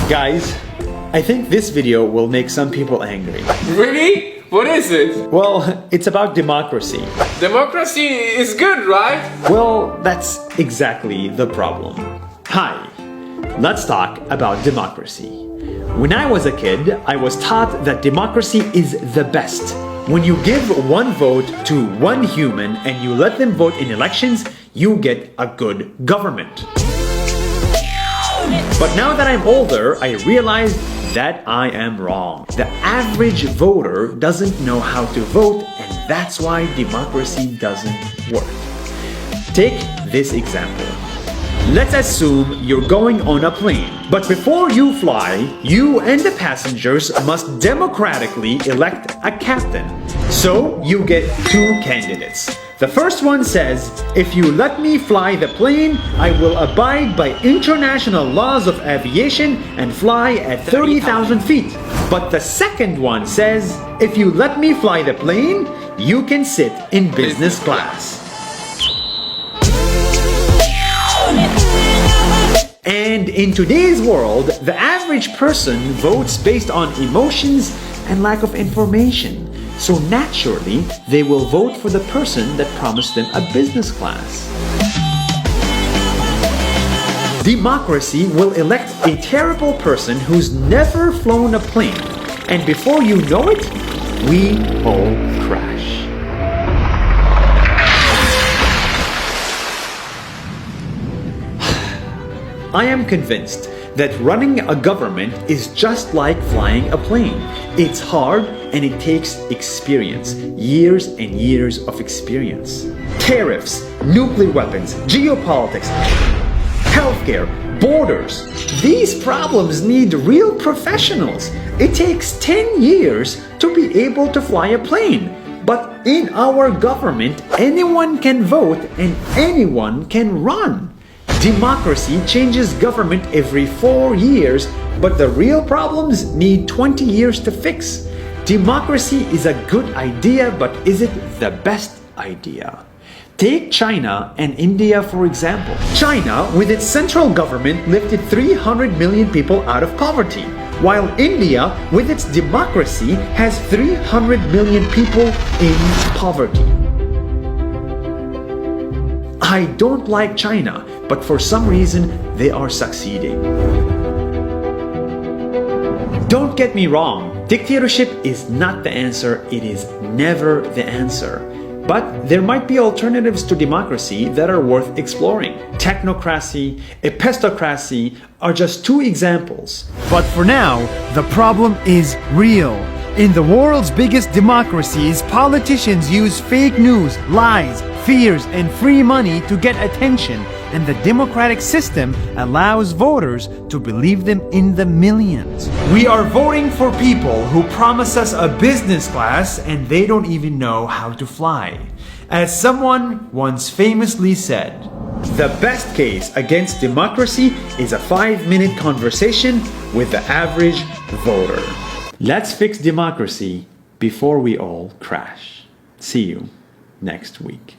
Guys, I think this video will make some people angry. Really? What is it? Well, it's about democracy. Democracy is good, right? Well, that's exactly the problem. Hi, let's talk about democracy. When I was a kid, I was taught that democracy is the best. When you give one vote to one human and you let them vote in elections, you get a good government. But now that I'm older, I realize that I am wrong. The average voter doesn't know how to vote, and that's why democracy doesn't work. Take this example. Let's assume you're going on a plane, but before you fly, you and the passengers must democratically elect a captain. So you get two candidates. The first one says, if you let me fly the plane, I will abide by international laws of aviation and fly at 30,000 feet. But the second one says, if you let me fly the plane, you can sit in business class. And in today's world, the average person votes based on emotions and lack of information. So naturally, they will vote for the person that promised them a business class. Democracy will elect a terrible person who's never flown a plane. And before you know it, we all crash. I am convinced that running a government is just like flying a plane. It's hard and it takes experience, years and years of experience. Tariffs, nuclear weapons, geopolitics, healthcare, borders. These problems need real professionals. It takes 10 years to be able to fly a plane. But in our government, anyone can vote and anyone can run. Democracy changes government every 4 years, but the real problems need 20 years to fix. Democracy is a good idea, but is it the best idea? Take China and India for example. China, with its central government, lifted 300 million people out of poverty, while India, with its democracy, has 300 million people in poverty. I don't like China, but for some reason, they are succeeding. Don't get me wrong, dictatorship is not the answer, it is never the answer. But there might be alternatives to democracy that are worth exploring. Technocracy, epistocracy are just two examples. But for now, the problem is real. In the world's biggest democracies, politicians use fake news, lies, fears, and free money to get attention, and the democratic system allows voters to believe them in the millions. We are voting for people who promise us a business class and they don't even know how to fly. As someone once famously said, the best case against democracy is a 5-minute conversation with the average voter. Let's fix democracy before we all crash. See you next week.